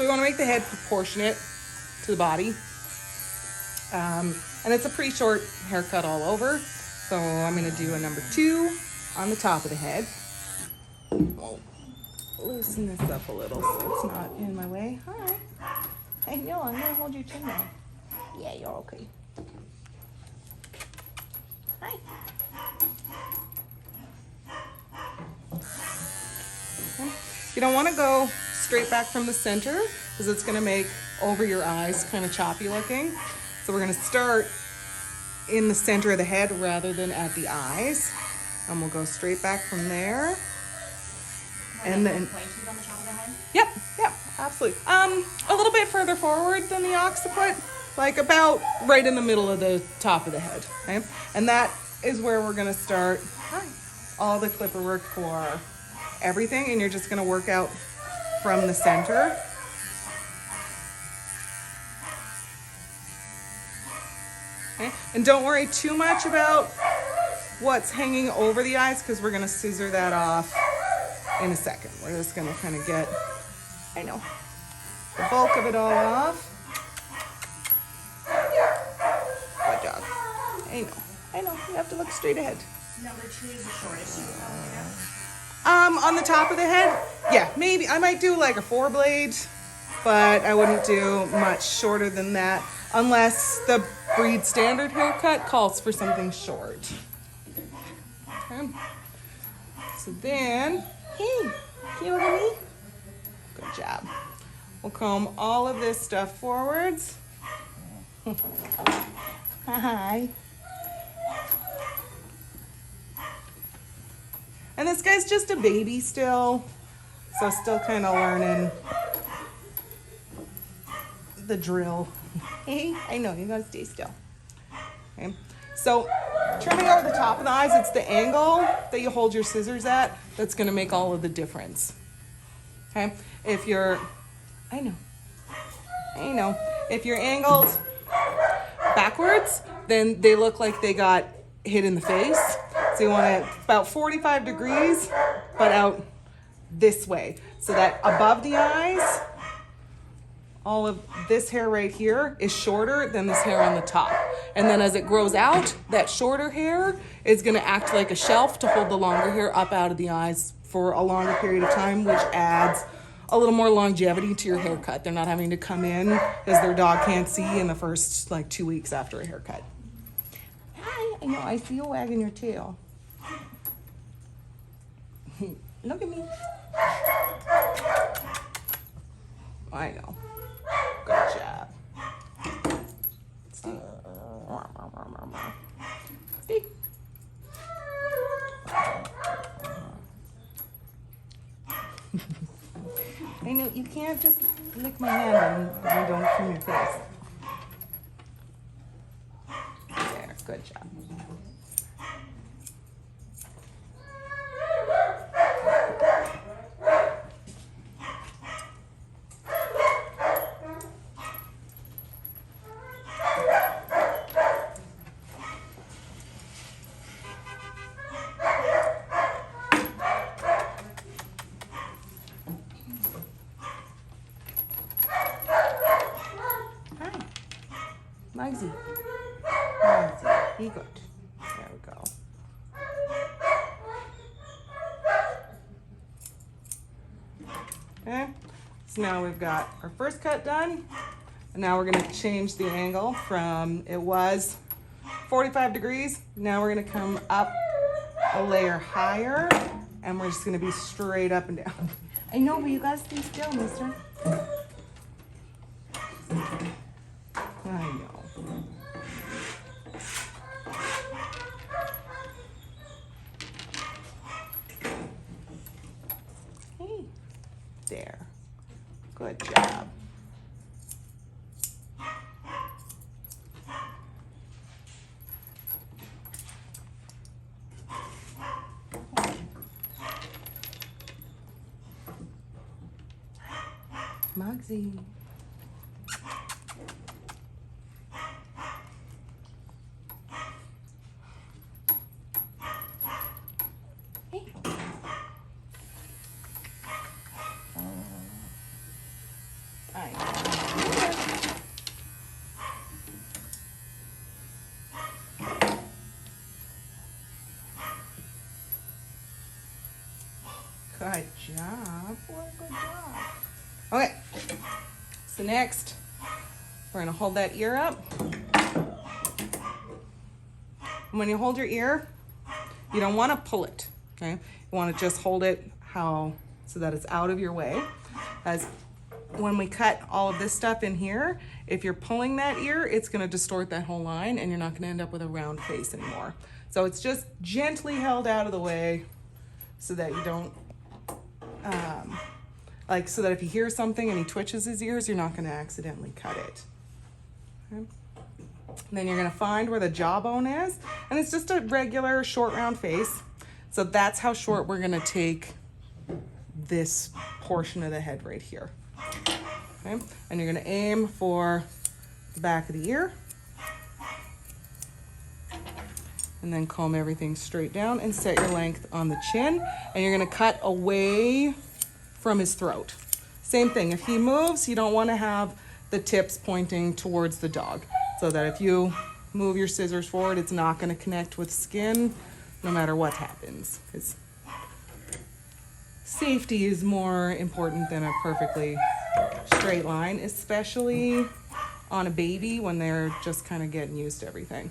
want to make the head proportionate to the body. And it's a pretty short haircut all over. So I'm going to do a number 2 on the top of the head. We'll loosen this up a little so it's not in my way. Hi. Hey, no, I'm going to hold your chin now. Yeah, you're okay. Hi. You don't want to go straight back from the center because it's going to make over your eyes kind of choppy looking. So we're going to start in the center of the head rather than at the eyes. And we'll go straight back from there. And then pointed on the top of the head? Yep, absolutely. A little bit further forward than the occiput, like about right in the middle of the top of the head. Okay? And that is where we're going to start all the clipper work for everything, and you're just going to work out from the center. Okay? And don't worry too much about what's hanging over the eyes because we're going to scissor that off in a second. We're just going to kind of get, the bulk of it all off. Good job. I know. You have to look straight ahead. Number 2 is the shortest you can go. On the top of the head, yeah, maybe I might do like a 4-blade, but I wouldn't do much shorter than that unless the breed standard haircut calls for something short. Okay. So then, hey, can you look at me? Good job. We'll comb all of this stuff forwards. Hi. And this guy's just a baby still, so still kind of learning the drill. Hey, I know, you gotta stay still. Okay, so trimming over the top of the eyes, it's the angle that you hold your scissors at that's gonna make all of the difference. Okay, if you're, I know, if you're angled backwards, then they look like they got hit in the face. So you want it about 45 degrees, but out this way. So that above the eyes, all of this hair right here is shorter than this hair on the top. And then as it grows out, that shorter hair is gonna act like a shelf to hold the longer hair up out of the eyes for a longer period of time, which adds a little more longevity to your haircut. They're not having to come in because their dog can't see in the first 2 weeks after a haircut. Hi, I know, I see you wagging your tail. Look at me. I know. Good job. Stay. Stay. I know, you can't just lick my hand and you don't trim your face. There, good job. Mugsy. Be good. There we go. Okay, so now we've got our first cut done. And now we're gonna change the angle from, it was 45 degrees. Now we're gonna come up a layer higher and we're just gonna be straight up and down. I know, but you gotta stay still, mister. I know. Hey, there. Good job. Mugsy. I know. Good job. Boy, good job. Okay. So next, we're gonna hold that ear up. When you hold your ear, you don't want to pull it. Okay. You want to just hold it so that it's out of your way. As when we cut all of this stuff in here, if you're pulling that ear, it's going to distort that whole line and you're not going to end up with a round face anymore. So it's just gently held out of the way so that you don't, so that if you hear something and he twitches his ears, you're not going to accidentally cut it. Okay. And then you're going to find where the jawbone is, and it's just a regular short round face. So that's how short we're going to take this portion of the head right here. Okay, and you're going to aim for the back of the ear, and then comb everything straight down and set your length on the chin, and you're going to cut away from his throat. Same thing, if he moves, you don't want to have the tips pointing towards the dog, so that if you move your scissors forward, it's not going to connect with skin no matter what happens. Because safety is more important than a perfectly straight line, especially on a baby when they're just kind of getting used to everything.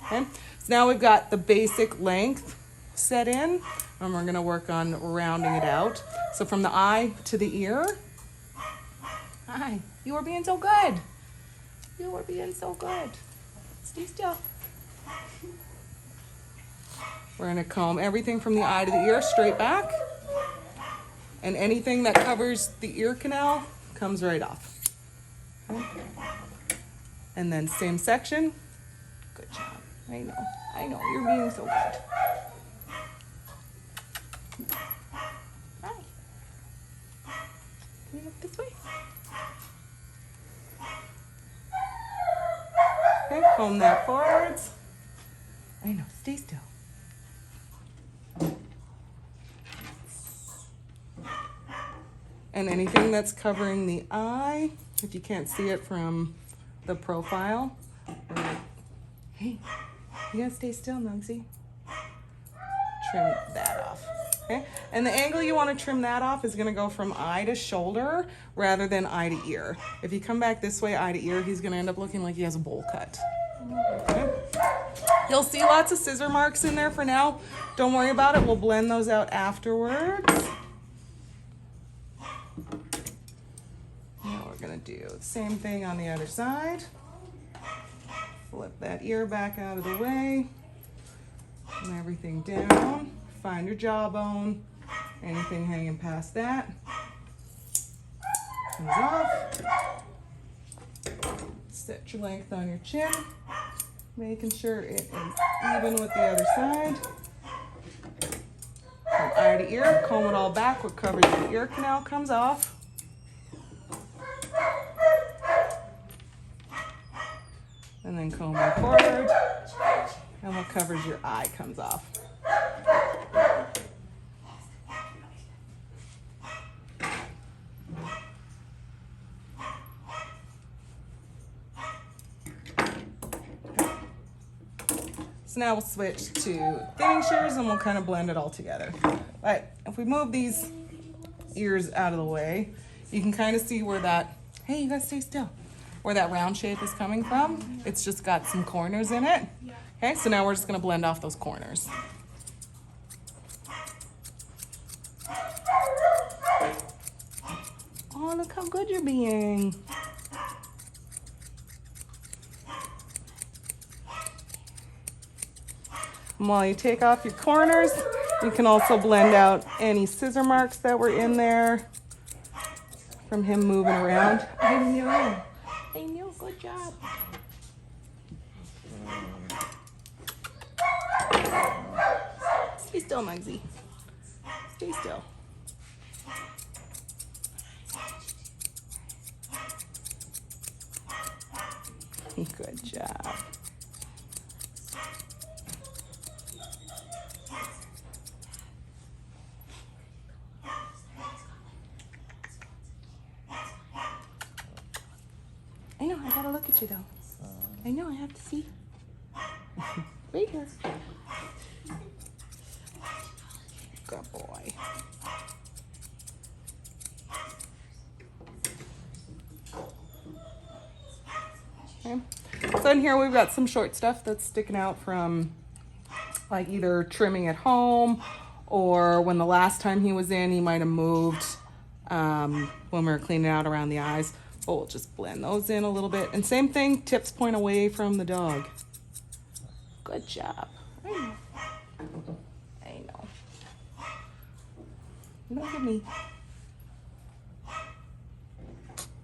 Okay, so now we've got the basic length set in, and we're going to work on rounding it out. So from the eye to the ear. Hi, you are being so good. You are being so good. Stay still. We're going to comb everything from the eye to the ear straight back. And anything that covers the ear canal comes right off. Okay. And then same section. Good job. I know, you're being so good. Hi. Can you look this way? Okay, comb that forwards. I know, stay still. And anything that's covering the eye, if you can't see it from the profile, hey, you gotta stay still, Nugsy. Trim that off, okay? And the angle you wanna trim that off is gonna go from eye to shoulder rather than eye to ear. If you come back this way, eye to ear, he's gonna end up looking like he has a bowl cut. Okay? You'll see lots of scissor marks in there for now. Don't worry about it, we'll blend those out afterwards. Now we're gonna do the same thing on the other side. Flip that ear back out of the way. And everything down. Find your jawbone. Anything hanging past that comes off. Set your length on your chin. Making sure it is even with the other side. From eye to ear, comb it all back. What covers the ear canal comes off. And then comb it forward. And what covers your eye comes off. So now we'll switch to thinning shears and we'll kind of blend it all together. But if we move these ears out of the way, you can kind of see where that, hey, you gotta stay still, where that round shape is coming from. It's just got some corners in it. Okay, so now we're just gonna blend off those corners. Oh, look how good you're being. And while you take off your corners, you can also blend out any scissor marks that were in there from him moving around. I know, good job. Stay still, Mugsy. Stay still. Good job. I gotta look at you though. I know, I have to see. Right here. Good boy. Okay. So in here we've got some short stuff that's sticking out from like either trimming at home or when the last time he was in, he might have moved when we were cleaning out around the eyes. But we'll just blend those in a little bit. And same thing, tips point away from the dog. Good job. I know. I know. Look at me.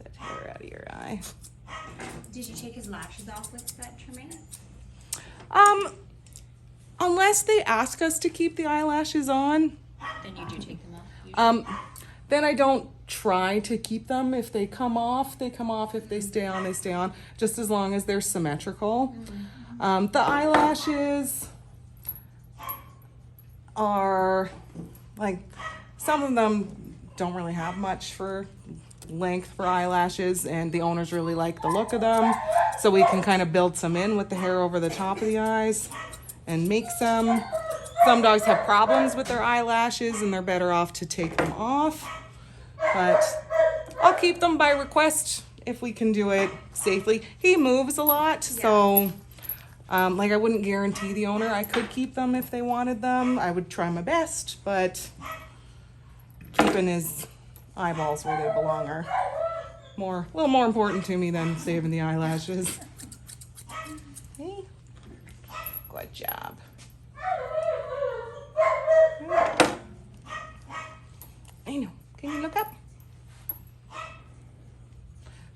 That hair out of your eye. Did you take his lashes off with that trimming? Unless they ask us to keep the eyelashes on, Then you do take them off. Usually. then I don't try to keep them. If they come off, they come off. If they stay on, they stay on. Just as long as they're symmetrical. The eyelashes are like, some of them don't really have much for length for eyelashes, and the owners really like the look of them. So we can kind of build some in with the hair over the top of the eyes and make some. Some dogs have problems with their eyelashes and they're better off to take them off. But I'll keep them by request if we can do it safely. He moves a lot, so like I wouldn't guarantee the owner I could keep them if they wanted them. I would try my best, but keeping his eyeballs where they belong are a little more important to me than saving the eyelashes. Hey, good job. I know. Can you look up?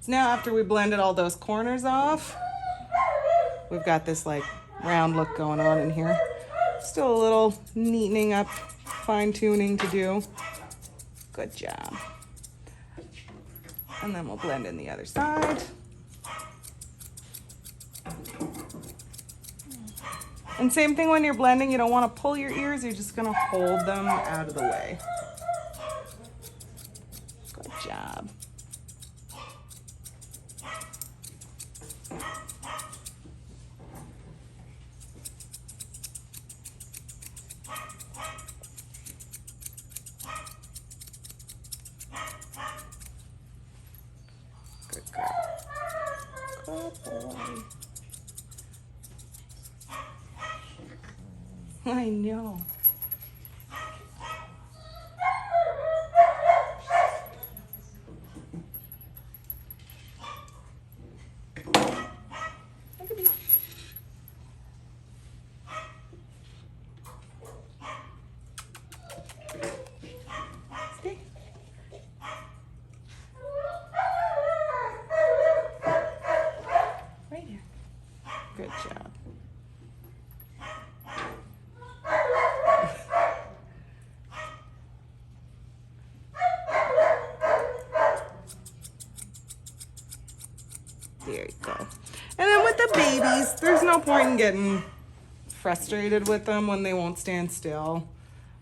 So now after we blended all those corners off, we've got this like round look going on in here. Still a little neatening up, fine tuning to do. Good job. And then we'll blend in the other side. And same thing when you're blending, you don't want to pull your ears, you're just going to hold them out of the way. Good job. Good girl. Good boy. I know. Look at me. Stay. Right here. Good job. There you go. And then with the babies, there's no point in getting frustrated with them when they won't stand still,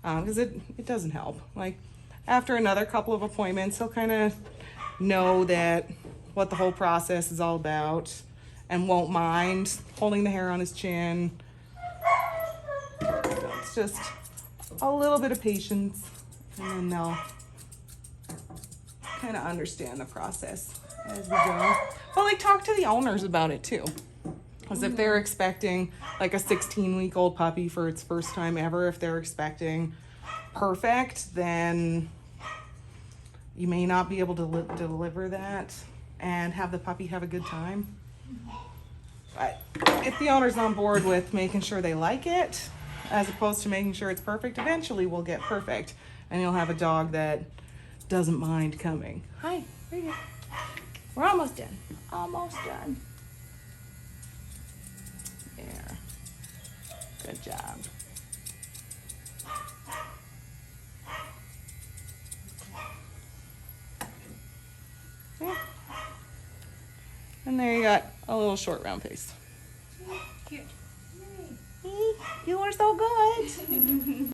because it doesn't help. Like after another couple of appointments, he'll kind of know that what the whole process is all about and won't mind holding the hair on his chin. So it's just a little bit of patience, and then they'll kind of understand the process as we go. But like talk to the owners about it too. Because if they're expecting like a 16-week-old puppy for its first time ever, if they're expecting perfect, then you may not be able to deliver that and have the puppy have a good time. But if the owner's on board with making sure they like it, as opposed to making sure it's perfect, eventually we'll get perfect. And you'll have a dog that doesn't mind coming. Hi, right here. We're almost done. Almost done. There. Good job. Yeah. And there you got a little short round face. Cute. You are so good.